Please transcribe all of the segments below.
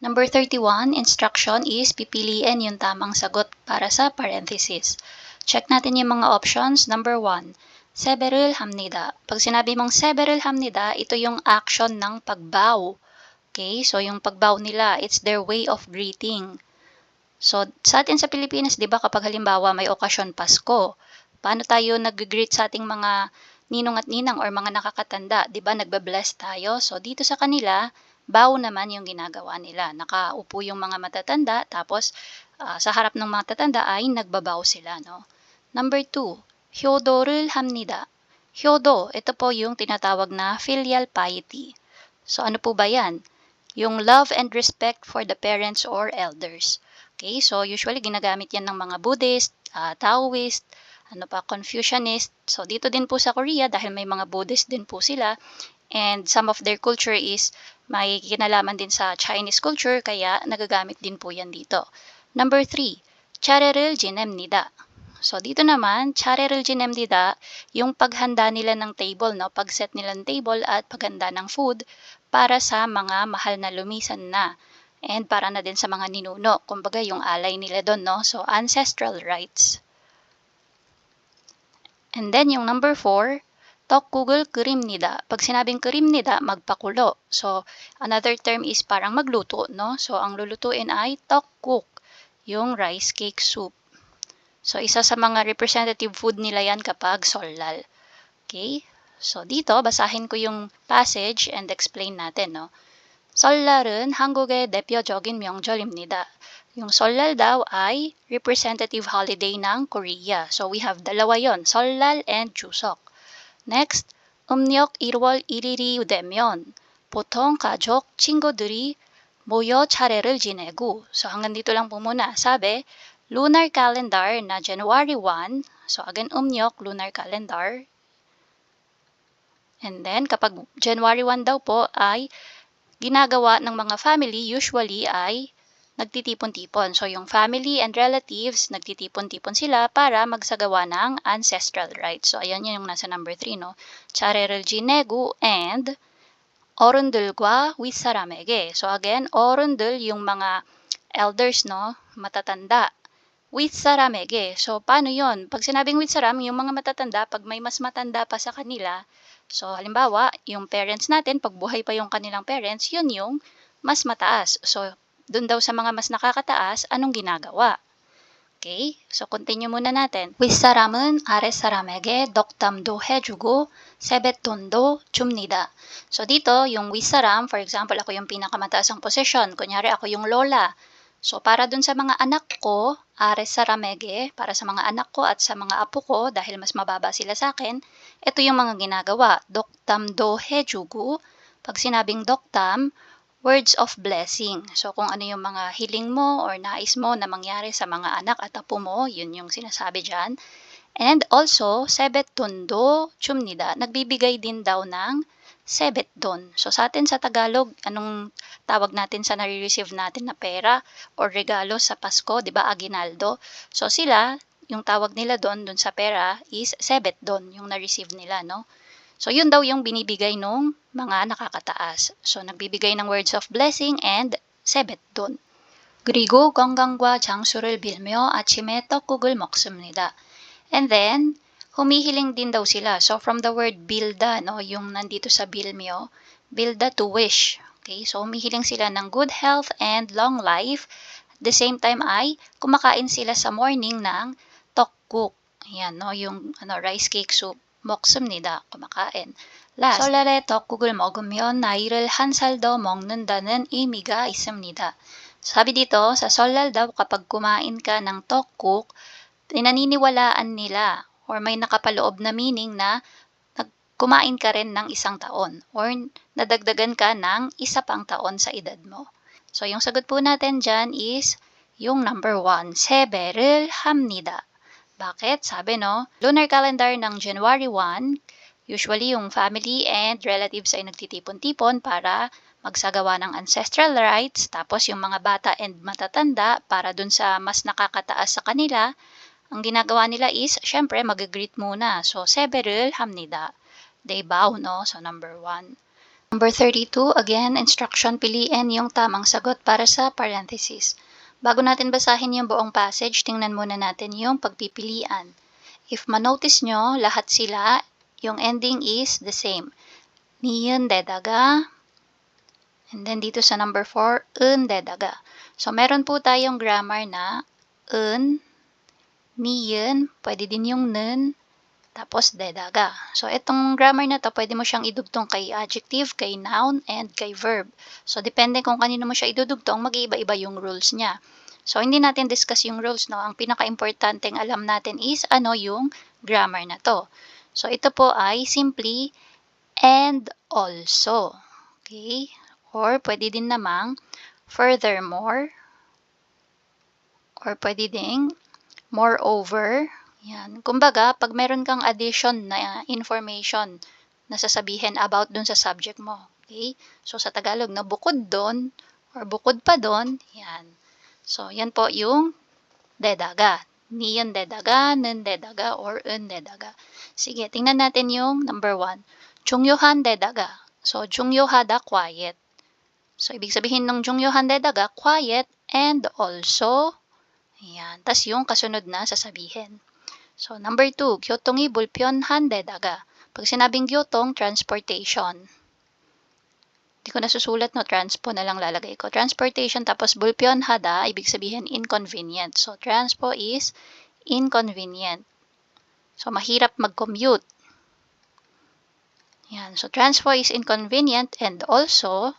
Number 31, instruction is pipiliin yung tamang sagot para sa parenthesis. Check natin yung mga options. Number 1, seber을 합니다. Pag sinabi mong seber을 합니다, ito yung action ng pagbow. Okay, so yung pagbow nila, it's their way of greeting. So, sa atin sa Pilipinas, di ba, kapag halimbawa may okasyon Pasko, paano tayo nag-greet sa ating mga ninong at ninang or mga nakakatanda? Di ba, nagbe-bless tayo? So, dito sa kanila, bow naman yung ginagawa nila. Nakaupo yung mga matatanda, tapos sa harap ng matatanda ay nagbabow sila, no? Number 2, 효도를 합니다. 효도, ito po yung tinatawag na filial piety. So, ano po ba yan? Yung love and respect for the parents or elders. Okay, so usually ginagamit yan ng mga Buddhist, Taoist, Confucianist. So dito din po sa Korea dahil may mga Buddhist din po sila and some of their culture is may kinalaman din sa Chinese culture kaya nagagamit din po yan dito. Number 3, 차례를 지냅니다. So dito naman, 차례를 지냅니다, yung paghanda nila ng table, no? Pag-set nila ng table at paghanda ng food para sa mga mahal na lumisan na. And para na din sa mga ninuno. Kumbaga yung alay nila doon, no? So, ancestral rites. And then yung number 4, 떡국을 끓입니다. Pag sinabing 끓입니다, magpakulo. So, another term is parang magluto, no? So, ang lulutuin ay 떡국, yung rice cake soup. So, isa sa mga representative food nila yan kapag solal. Okay? So, dito, basahin ko yung passage and explain natin, no? 설날은 한국의 대표적인 명절입니다. Yung 설날 daw ay representative holiday ng Korea. So we have dalawa yon, 설날 and 추석. Next, 음력 1월 1일이 되면 보통 가족, 친구들이 모여 차례를 지내고. So hanggang dito lang po muna. Sabi, lunar calendar na January 1. So again, 음력, lunar calendar. And then kapag January 1 daw po ay ginagawa ng mga family usually ay nagtitipon-tipon. So, yung family and relatives, nagtitipon-tipon sila para magsagawa ng ancestral rites. So, ayan yung nasa number 3, no? 차례를 지내고 and 어른들과 윗사람에게. So, again, 어른들, yung mga elders, no? Matatanda. 윗사람에게. So, paano yon? Pag sinabing 윗사람, yung mga matatanda, pag may mas matanda pa sa kanila, so, halimbawa, yung parents natin, pag buhay pa yung kanilang parents, yun yung mas mataas. So, dun daw sa mga mas nakakataas, anong ginagawa? Okay? So, continue muna natin. 윗사람은 아랫사람에게 덕담도 해주고 세뱃돈도 줍니다. So, dito, yung 윗사람, for example, ako yung pinakamataas ang posisyon. Kunyari, ako yung lola. So, para dun sa mga anak ko, a랫사람에게, para sa mga anak ko at sa mga apo ko, dahil mas mababa sila sa akin, ito yung mga ginagawa. 덕담도 해주고, pag sinabing 덕담, words of blessing. So, kung ano yung mga hiling mo or nais mo na mangyari sa mga anak at apo mo, yun yung sinasabi dyan. And also, 세뱃돈도 줍니다. Nagbibigay din daw ng 세뱃돈. So, sa atin sa Tagalog, anong tawag natin sa nare-receive natin na pera or regalo sa Pasko, di ba, aguinaldo? So, sila, yung tawag nila doon sa pera is 세뱃돈, yung na-receive nila, no? So, yun daw yung binibigay nung mga nakakataas. So, nagbibigay ng words of blessing and 세뱃돈. 그리고 건강과 장수를 빌며 아침에 떡국을 먹습니다. And then, humihiling din daw sila. So, from the word bilda, no, yung nandito sa bilmyo, bilda to wish. Okay, so humihiling sila ng good health and long life. At the same time ay kumakain sila sa morning ng tokkuk. Ayan, no, yung rice cake soup. 먹습니다. kumakain. Last, 설날에 떡국을 먹으면 나이를 한 살 더 먹는다는 의미가 있습니다. Sabi dito, sa solal daw kapag kumain ka ng tokkuk, naniniwalaan nila or may nakapaloob na meaning na kumain ka rin ng isang taon or nadagdagan ka ng isa pang taon sa edad mo. So, yung sagot po natin dyan is yung number 1, 세배를 합니다. Bakit? Sabi no, lunar calendar ng January 1, usually yung family and relatives ay nagtitipon-tipon para magsagawa ng ancestral rites, tapos yung mga bata and matatanda para dun sa mas nakakataas sa kanila, ang ginagawa nila is, syempre, mag-greet muna. So, 세배를 합니다. They bow, no? So, number 1. Number 32, again, instruction, piliin yung tamang sagot para sa parenthesis. Bago natin basahin yung buong passage, tingnan muna natin yung pagpipilian. If manotice nyo, lahat sila, yung ending is the same. Niyon dedaga, and then dito sa number 4, dedaga. So, meron po tayong grammar na niyon, pwede din yung nun, tapos dedaga. So, itong grammar na to, pwede mo siyang idugtong kay adjective, kay noun, and kay verb. So, depende kung kanino mo siya idudugtong, mag-iiba-iba yung rules niya. So, hindi natin discuss yung rules, no? Ang pinaka-importanteng alam natin is ano yung grammar na to. So, ito po ay simply and also. Okay? Or pwede din namang furthermore, or pwede ding moreover. Yan. Kumbaga, pag meron kang addition na information na sasabihin about dun sa subject mo. Okay? So, sa Tagalog, na bukod dun, or bukod pa dun, yan. So, yan po yung dedaga. Niyon dedaga, nun dedaga, or un dedaga. Sige, tingnan natin yung number 1. 중요한 dedaga. So, 중요하다, quiet. So, ibig sabihin ng 중요한 dedaga, quiet, and also, yan. Tas yung kasunod na sasabihin. So, number 2, 교통이 불편한 데다가. Pag sinabing gyotong, transportation. Hindi ko nasusulat, no? Transpo na lang lalagay ko. Transportation, tapos 불편하다, ibig sabihin inconvenient. So, transpo is inconvenient. So, mahirap mag-commute. Yan. So, transpo is inconvenient, and also,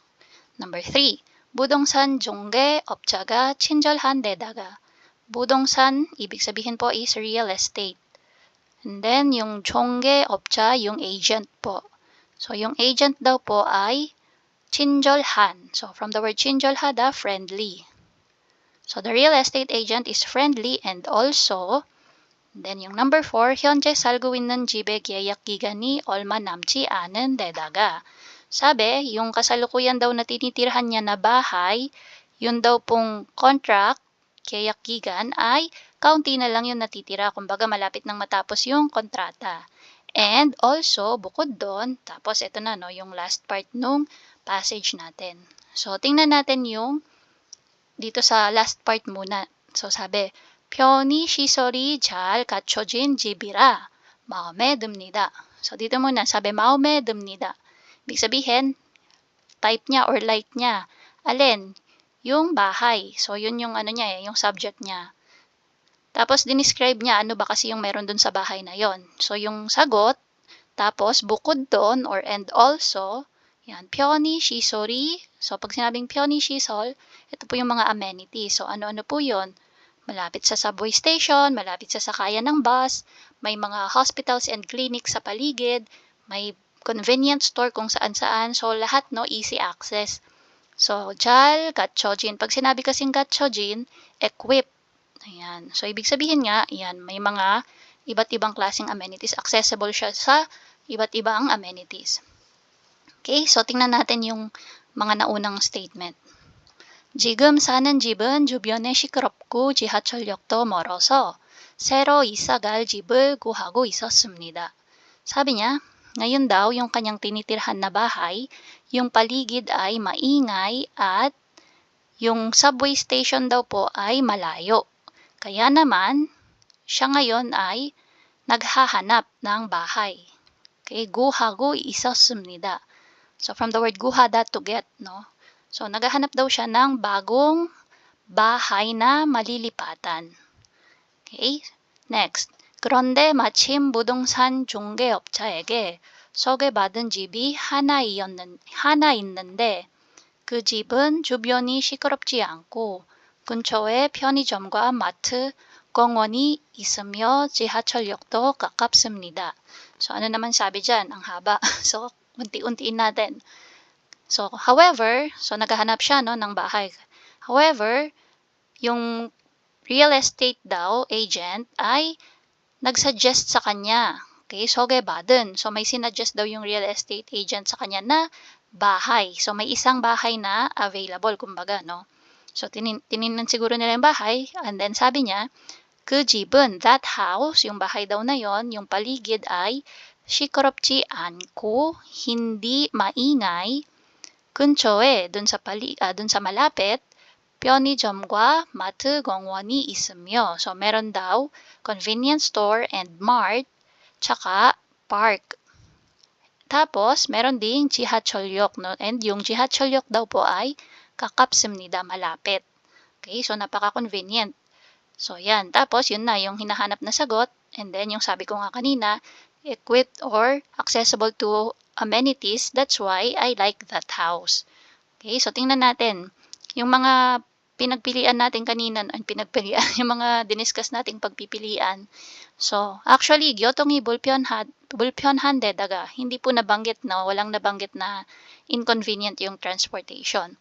number 3, 부동산 중개 업자가 친절한 데다가. Budongsan, ibig sabihin po is real estate. And then, yung 종계 업자, yung agent po. So, yung agent daw po ay 친절한. So, from the word 친절하다, friendly. So, the real estate agent is friendly, and also, then yung number 4, 현재 살고 있는 집의 계약 기간이 얼마 남지 않은 데다가. Sabi, yung kasalukuyan daw na tinitirhan niya na bahay, yun daw pong contract, keyak gigan, ay kaunti na lang yung natitira. Kumbaga, malapit nang matapos yung kontrata. And also, bukod doon, tapos ito na, no, yung last part nung passage natin. So, tingnan natin yung dito sa last part muna. So, sabi, 편의 시설이 잘 갖춰진 집이라 마음에 듭니다. So, dito muna, sabi, 마음에 듭니다. Ibig sabihin, type niya or like niya. Alin? Yung bahay. So, yun yung ano niya, yung subject niya. Tapos, dinescribe niya ano ba kasi yung meron dun sa bahay na yon. So, yung sagot, tapos, bukod doon or and also, yan, 편의 시설이. So, pag sinabing 편의 시설, ito po yung mga amenities. So, ano-ano po yun? Malapit sa subway station, malapit sa sakayan ng bus, may mga hospitals and clinics sa paligid, may convenience store kung saan-saan. So, lahat, no, easy access. So, 잘 갖춰진. Pag sinabi kasing 갖춰진, equip. Ayan. So, ibig sabihin nga, ayan, may mga iba't ibang klaseng amenities. Accessible siya sa iba't ibang amenities. Okay, so tingnan natin yung mga naunang statement. 지금 사는 집은 주변에 시끄럽고 지하철역도 멀어서 새로 이사갈 집을 구하고 있었습니다. Sabi niya, ngayon daw yung kanyang tinitirhan na bahay, yung paligid ay maingay at yung subway station daw po ay malayo. Kaya naman, siya ngayon ay naghahanap ng bahay. Okay, guhago isasumnida. So, from the word guhada, to get, no? So, naghahanap daw siya ng bagong bahay na malilipatan. Okay, next. 그런데 마침 부동산 중개업자에게 소개받은 집이 하나 있는데 그 집은 주변이 시끄럽지 않고 근처에 편의점과 마트, 공원이 있으며 지하철역도 가깝습니다. So, ano naman sabi dyan? Ang haba. So, unti-untiin natin. So, however, so naghahanap siya, no, ng bahay. However, yung real estate daw, agent, ay nag-suggest sa kanya. Okay, soge받은. So, may sinuggest daw yung real estate agent sa kanya na bahay. So, may isang bahay na available, kumbaga, no? So, tinignan siguro nila yung bahay, and then sabi niya, 그 집은, that house, yung bahay daw na yon, yung paligid ay 시끄럽지 않고 hindi maingay 근처에 dun sa malapit 편의점과 마트 공원이 있으며. So meron daw convenience store and mart tsaka park. Tapos meron ding 지하철역 no, and yung 지하철역 daw po ay 가깝습니다, malapit. Okay, so napaka-convenient. So yan, tapos yun na yung hinahanap na sagot, and then yung sabi ko nga kanina, equipped or accessible to amenities, that's why I like that house. Okay, so tingnan natin. Yung mga pinagpilian natin kanina, yung mga diniscuss nating pagpipilian. So, actually, Gyotongi Bulpyeonhande daga, hindi po nabanggit na, walang nabanggit na inconvenient yung transportation.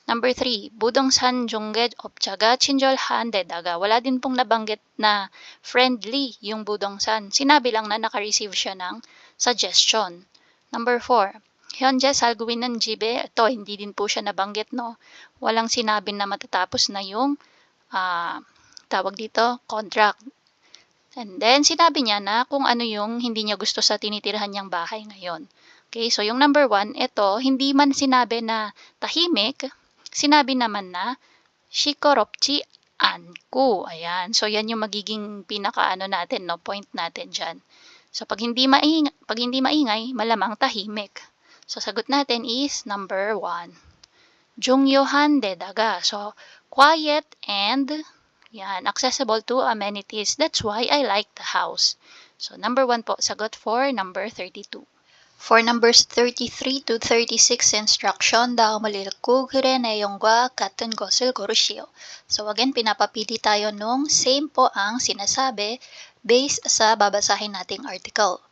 Number 3, Budongsan Jongge Opchaga Chinjolhande daga. Wala din pong nabanggit na friendly yung Budongsan. Sinabi lang na naka-receive siya ng suggestion. Number 4, 현재 살고 있는 집에, ito hindi din po siya nabanggit no. Walang sinabi na matatapos na yung tawag dito, contract. And then sinabi niya na kung ano yung hindi niya gusto sa tinitirahan niyang bahay ngayon. Okay, so yung number 1, ito hindi man sinabi na tahimik, sinabi naman na 시끄럽지 않고. Ayan. So yan yung magiging pinaka-ano natin, no, point natin diyan. So pag hindi maingay, malamang tahimik. So sagot natin is number 1. 중요한 데다가. So quiet and yan, accessible to amenities. That's why I like the house. So number 1 po, sagot for number 32. For numbers 33 to 36 instruction, 다음을 읽고 글의 내용과 같은 것을 고르시오. So again, pinapapili tayo nung same po ang sinasabi based sa babasahin nating article.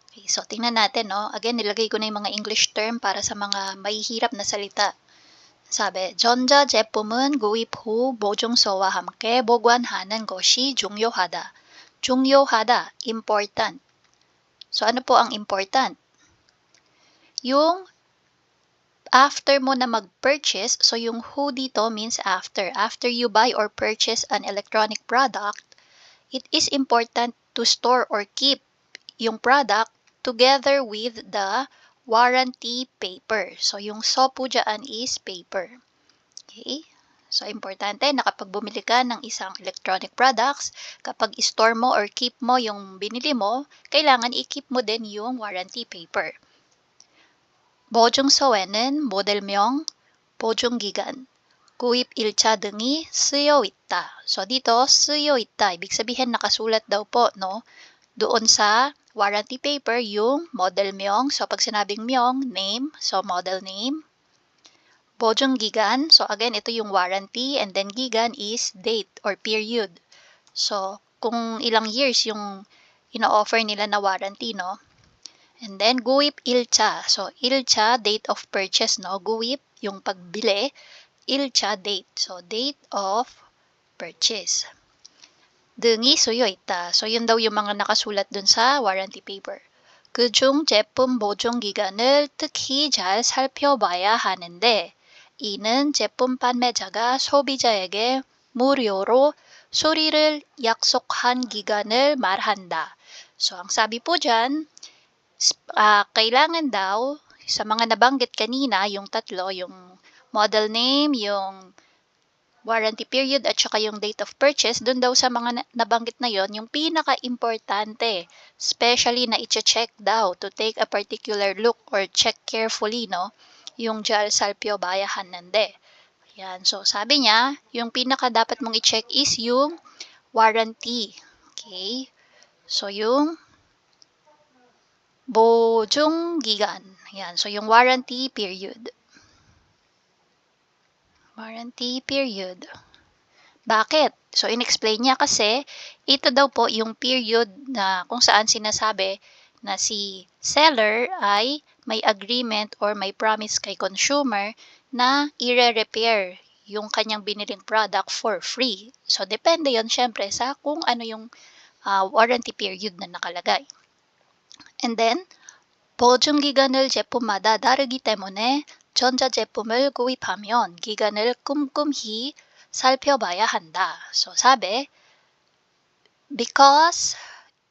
Okay, so tingnan natin, no? Again, nilagay ko na yung mga English term para sa mga mahihirap na salita. 사배, 전자제품은 구입 후 보증서와 함께 보관하는 것이 중요하다. 중요하다, important. So ano po ang important? Yung after mo na mag-purchase, so yung who dito means after. After you buy or purchase an electronic product, it is important to store or keep yung product together with the warranty paper. So yung so po dyan is paper. Okay? So importante na kapag bumili ka ng isang electronic products, kapag store mo or keep mo yung binili mo, kailangan i-keep mo din yung warranty paper. 보증서에는 모델명, 보증기간, 구입일자 등이 쓰여 있다. So dito, 쓰여 있다. Ibig sabihin nakasulat daw po, no? Doon sa warranty paper yung model명. So pag sinabing myong, name, so model name. 보증기간, so again, ito yung warranty, and then gigan is date or period. So kung ilang years yung ina-offer nila na warranty, no? And then, guip ilcha. So, ilcha, date of purchase, no? Guip, yung pagbili. Ilcha, date. So, date of purchase. 등이 쓰여 있다. So, yun daw yung mga nakasulat dun sa warranty paper. 그중 제품 보증 기간을 특히 잘 살펴봐야 하는데, 이는 제품 판매자가 소비자에게 무료로 수리를 약속한 기간을 말한다. So, ang sabi po dyan, kailangan daw sa mga nabanggit kanina, yung tatlo, yung model name, yung warranty period, at saka yung date of purchase, dun daw sa mga nabanggit na yon, yung pinaka-importante, especially na i-check daw to take a particular look or check carefully, no, yung 잘 살펴봐야 하는데. Yan. So, sabi niya, yung pinaka dapat mong i-check is yung warranty. Okay? So, yung 보증기간. Yan. So, yung warranty period. Warranty period. Bakit? So, in-explain niya kasi, ito daw po yung period na kung saan sinasabi na si seller ay may agreement or may promise kay consumer na i-repair yung kanyang biniling product for free. So, depende yon syempre sa kung ano yung warranty period na nakalagay. And then, 보증기간을 제품마다 다르기 때문에 전자제품을 구입하면 기간을 꼼꼼히 살펴봐야 한다. So, sabi, because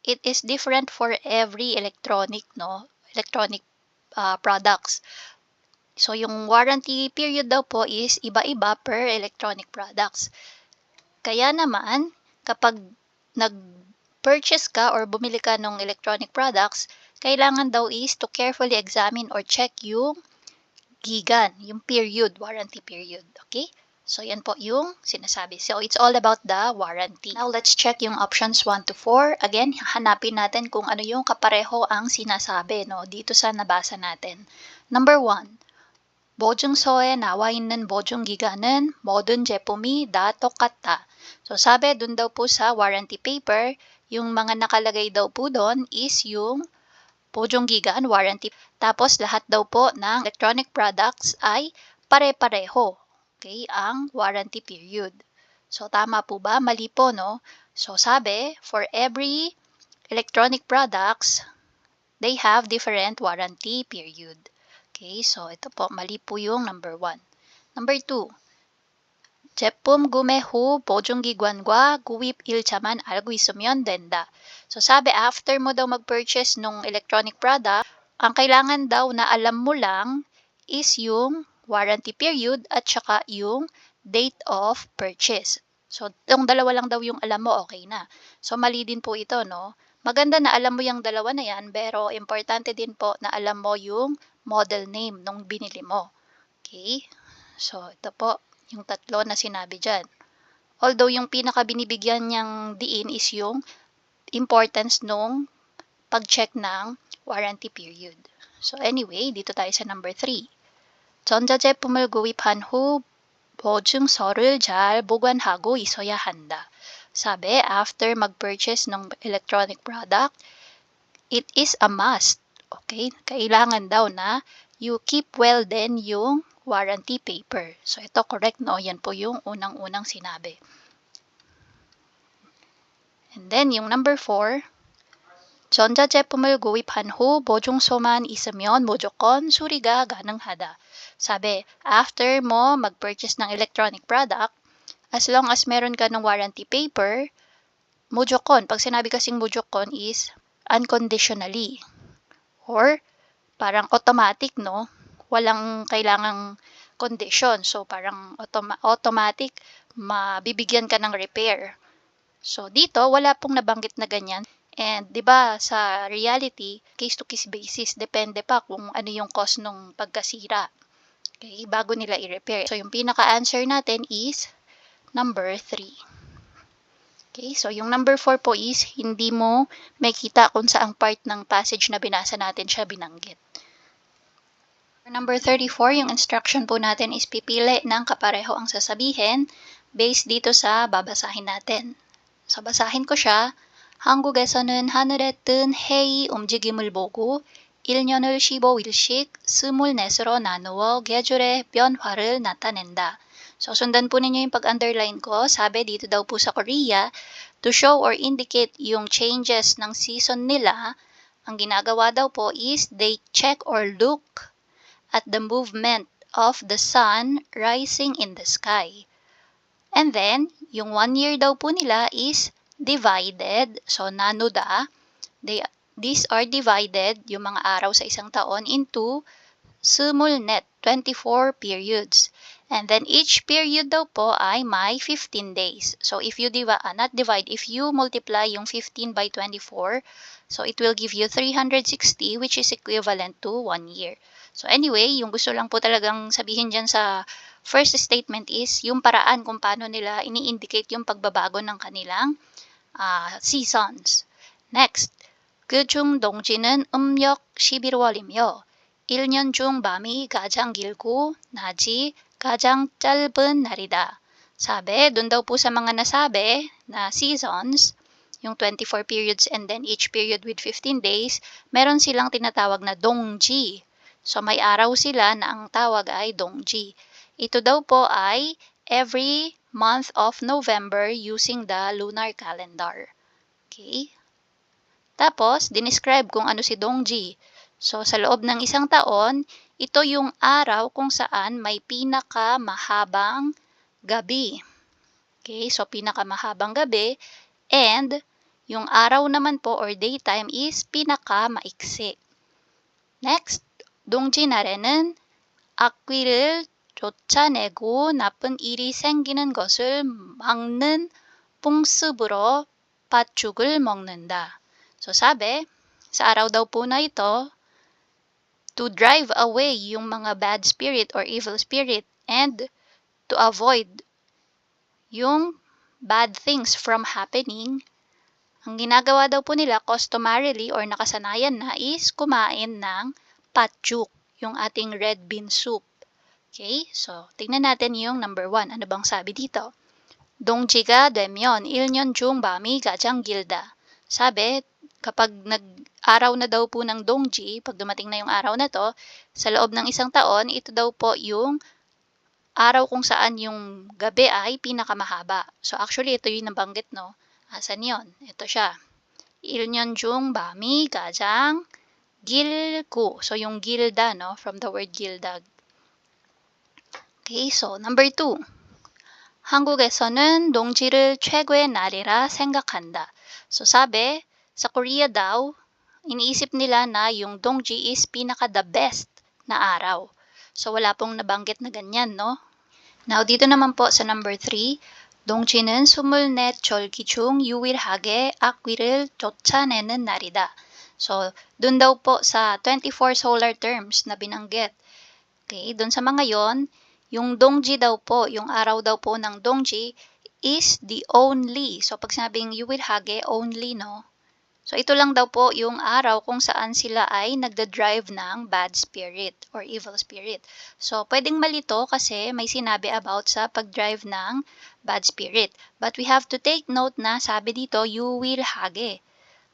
it is different for every electronic products. So yung warranty period daw po is iba-iba per electronic products. Kaya naman kapag nag-purchase ka or bumili ka ng electronic products, kailangan daw is to carefully examine or check yung gigan, yung period, warranty period. Okay? So, yan po yung sinasabi. So, it's all about the warranty. Now, let's check yung options 1 to 4. Again, hanapin natin kung ano yung kapareho ang sinasabi dito sa nabasa natin. Number 1. 보증서에 나와 있는 보증 기간은 모든 제품이 다 똑같다. So, sabi dun daw po sa warranty paper, yung mga nakalagay daw po doon is yung 보증 기간, warranty. Tapos, lahat daw po ng electronic products ay pare-pareho. Okay, ang warranty period. So, tama po ba? Mali po, no? So, sabi, for every electronic products, they have different warranty period. Okay, so ito po, mali po yung number 1. Number 2, 제품 구매 후 보증기간과 구입 일자만 알고 있으면 된다. So sabi, after mo daw mag-purchase ng electronic product, ang kailangan daw na alam mo lang is yung warranty period at saka yung date of purchase. So, yung dalawa lang daw yung alam mo, okay na. So, mali din po ito, no? Maganda na alam mo yung dalawa na yan, pero importante din po na alam mo yung model name nung binili mo. Okay? So, ito po, yung tatlo na sinabi dyan. Although, yung pinaka binibigyan niyang diin is yung importance nung pag-check ng warranty period. So, anyway, dito tayo sa number 3. 전자제품을 구입한 후 보증서를 잘 보관하고 있어야 한다. Sabi, after mag-purchase ng electronic product, it is a must. Okay? Kailangan daw na you keep well then yung warranty paper. So, ito correct, no? Yan po yung unang-unang sinabi. And then, yung number 4, 전자제품을 구입한 후 보증서만 있으면 무조건 수리가 가능하다. Sabi, after mo mag-purchase ng electronic product, as long as meron ka ng warranty paper, 무조건, pag sinabi kasing 무조건 is unconditionally. Or, parang automatic, no? Walang kailangang condition. So, parang automatic, mabibigyan ka ng repair. So, dito, wala pong nabanggit na ganyan. And, di ba, sa reality, case-to-case basis, depende pa kung ano yung cost ng pagkasira. Okay, bago nila i-repair. So, yung pinaka-answer natin is number 3. Okay, so yung number 4 po is, hindi mo makita kung saang part ng passage na binasa natin siya binanggit. For number 34, yung instruction po natin is pipili ng kapareho ang sasabihin based dito sa babasahin natin. So, basahin ko siya. 한국에서는 하늘에 뜬 해의 움직임을 보고 1년을 15일씩 24으로 나누어 계절의 변화를 나타낸다. So, sundan po ninyo yung pag-underline ko. Sabi dito daw po sa Korea, to show or indicate yung changes ng season nila, ang ginagawa daw po is they check or look at the movement of the sun rising in the sky. And then, yung 1 year daw po nila is divided, so nanuda, these are divided, yung mga araw sa isang taon, into sumulnet, 24 periods. And then each period daw po ay may 15 days. So if you if you multiply yung 15 by 24, so it will give you 360, which is equivalent to 1 year. So anyway, yung gusto lang po talagang sabihin dyan sa first statement is yung paraan kung paano nila ini-indicate yung pagbabago ng kanilang seasons. Next, 그중 동지는 음력 11월이며 1년 중 밤이 가장 길고 낮이 가장 짧은 날이다. Sabi, dun daw po sa mga nasabi na seasons, yung 24 periods and then each period with 15 days, meron silang tinatawag na dongji. So may araw sila na ang tawag ay dongji. Ito daw po ay every month of November using the lunar calendar. Okay? Tapos, dinescribe kung ano si dongji. So, sa loob ng isang taon, ito yung araw kung saan may pinakamahabang gabi. Okay? So, pinakamahabang gabi and Yung araw naman po or daytime is pinakamaiksi. Next, 동지 날에는 악귀를 쫓아내고 나쁜 일이 생기는 것을 막는 풍습으로 팥죽을 먹는다. So sabi, sa araw daw po na ito, to drive away yung mga bad spirit or evil spirit and to avoid yung bad things from happening, ang ginagawa daw po nila customarily or nakasanayan na is kumain ng patjuk, yung ating red bean soup. Okay, so tingnan natin yung number 1. Ano bang sabi dito? 동지가 되면 1년 중 밤이 가장 길다. Sabi, kapag nag-araw na daw po ng dongji, pag dumating na yung araw na to, sa loob ng isang taon, ito daw po yung araw kung saan yung gabi ay pinakamahaba. So actually, ito yung nabanggit, no? Asan yun? Ito siya. 1년 중 밤이 가장 길고. So yung gilda, no? From the word gilda. Okay, so number 2. 한국에서는 동지를 최고의 날이라 생각한다. So sabi, sa Korea daw, iniisip nila na yung dongji is pinaka the best na araw. So wala pong nabanggit na ganyan, no? Now dito naman po sa number 3, 동지는 24절기 중 유일하게 악귀를 쫓아내는 날이다. So dun daw po sa 24 solar terms na binanggit. Okay, dun sa mga yon, yung dongji daw po, yung araw daw po ng dongji is the only. So pag sinabing yuwilhage, only, no? So ito lang daw po yung araw kung saan sila ay nagda-drive ng bad spirit or evil spirit. So pwedeng malito kasi may sinabi about sa pag-drive ng bad spirit. But we have to take note na sabi dito, yuwilhage.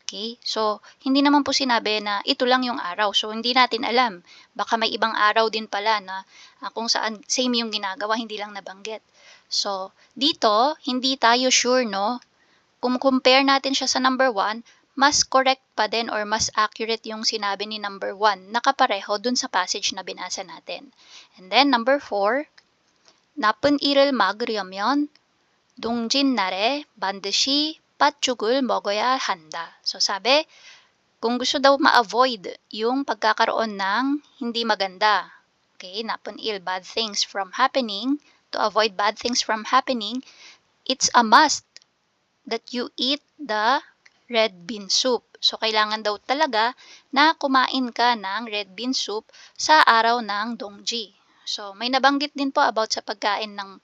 Okay? So, hindi naman po sinabi na ito lang yung araw. So, hindi natin alam. Baka may ibang araw din pala na kung saan same yung ginagawa, hindi lang nabanggit. So, dito, hindi tayo sure, no? Kung compare natin siya sa number 1, mas correct pa din or mas accurate yung sinabi ni number 1. Nakapareho dun sa passage na binasa natin. And then, number 4, 나쁜 일을 막으려면 동진 날에 반드시 patchugul 먹어야 한다. So sabi, kung gusto daw ma-avoid yung pagkakaroon ng hindi maganda, okay, napunil, bad things from happening, to avoid bad things from happening, it's a must that you eat the red bean soup. So kailangan daw talaga na kumain ka ng red bean soup sa araw ng dongji. So may nabanggit din po about sa pagkain ng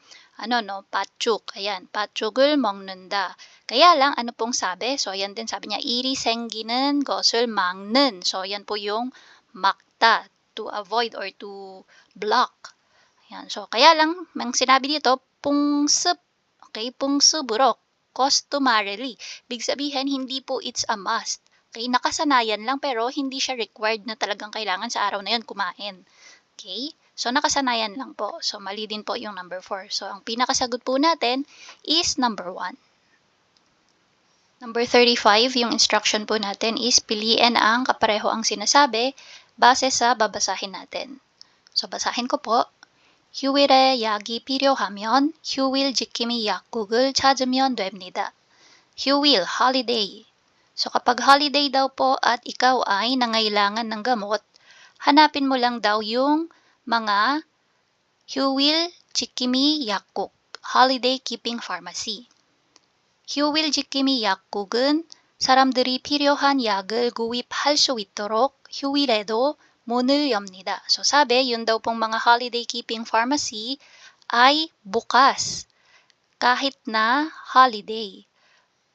patchuk. Ayan, patchug을 먹는다. Kaya lang, ano pong sabi? So, ayan din sabi niya, 일이 생기는 것을 막는. So, ayan po yung makta, to avoid or to block. Ayan, so, kaya lang, ang sinabi dito, pungsip. Okay, pungsip으로, customarily. Big sabihin, hindi po it's a must. Okay, nakasanayan lang pero hindi siya required na talagang kailangan sa araw na yun kumain. Okay? So, nakasanayan lang po. So, mali din po yung number 4. So, ang pinakasagot po natin is number 1. Number 35, yung instruction po natin is piliin ang kapareho ang sinasabi base sa babasahin natin. So, basahin ko po. 휴일에 약이 필요하면 휴일 지킴이 약국을 찾으면 됩니다. 휴일, holiday. So, kapag holiday daw po at ikaw ay nangailangan ng gamot, hanapin mo lang daw yung mga 휴일 지킴이 약국, holiday keeping pharmacy. 휴일 지킴이 약국은 사람들이 필요한 약을 구입할 수 있도록 휴일에도 문을 엽니다. So sabi, yun daw pong mga holiday keeping pharmacy ay bukas kahit na holiday.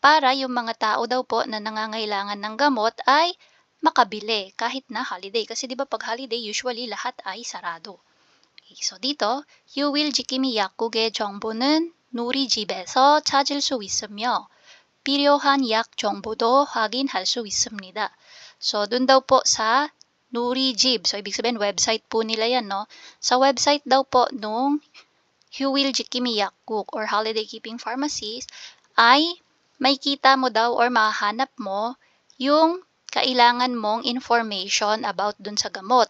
Para yung mga tao daw po na nangangailangan ng gamot ay makabili kahit na holiday. Kasi di ba pag holiday, usually lahat ay sarado. Okay, so dito, 휴일 지킴이 약국의 정보는 누리집에서 찾을 수 있으며 필요한 약 정보도 확인할 수 있습니다. So, dun daw po sa 누리집. So, ibig sabihin, website po nila yan, no? Sa website daw po nung 휴일 지킴이 약국 or holiday keeping pharmacies ay may kita mo daw or mahanap mo yung kailangan mong information about dun sa gamot.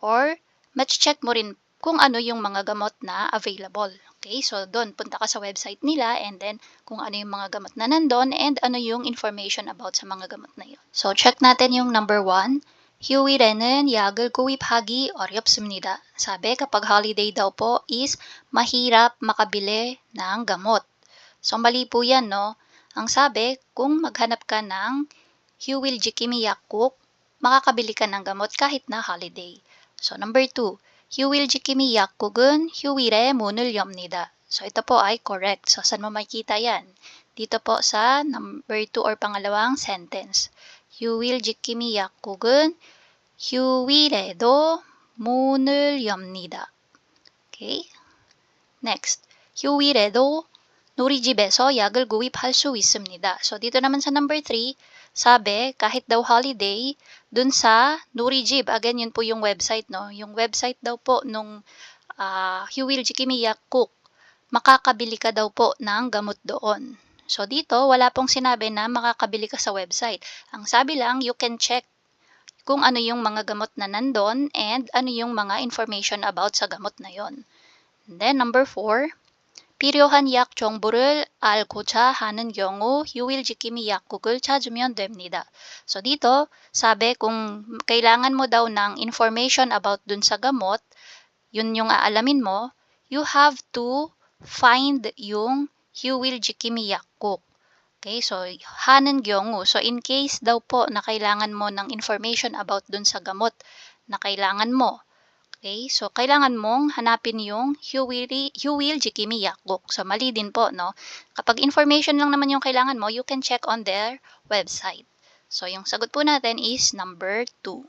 Or, match-check mo rin kung ano yung mga gamot na available. Okay, so doon punta ka sa website nila and then kung ano yung mga gamot na nandun and ano yung information about sa mga gamot na yun. So check natin yung number 1. 휴일에는 약을 구입하기 어렵습니다. Sabi kapag holiday daw po is mahirap makabili ng gamot. So mali po yan, no? Ang sabi, kung maghanap ka ng 휴일 지킴이 약국, makakabili ka ng gamot kahit na holiday. So number 2. 휴일 지킴이 약국은 휴일에 문을 엽니다. So ito po ay correct. So saan mo makikita yan? Dito po sa number 2 or pangalawang sentence. 휴일 지킴이 약국은 휴일에도 문을 엽니다. Okay? Next. 휴일에도 놀이집에서 약을 구입할 수 있습니다. So dito naman sa number 3, sabi kahit daw holiday, dun sa 놀이집, again yun po yung website, no? Yung website daw po nung 휴일 지킴이 약국, makakabili ka daw po ng gamot doon. So dito, wala pong sinabi na makakabili ka sa website. Ang sabi lang, you can check kung ano yung mga gamot na nandun and ano yung mga information about sa gamot na yon. And then number 4, 필요한 약 정보를 알고자 하는 경우 휴일 지킴이 약국을 찾으면 됩니다. So dito, sabi kung kailangan mo daw ng information about dun sa gamot, yun yung aalamin mo, you have to find yung 휴일 지킴이 약국. Okay, so ha는 경우. So in case daw po na kailangan mo ng information about dun sa gamot na kailangan mo. Okay, so kailangan mong hanapin yung 휴일 지킴이 약국. So mali din po, no? Kapag information lang naman yung kailangan mo, you can check on their website. So yung sagot po natin is number 2.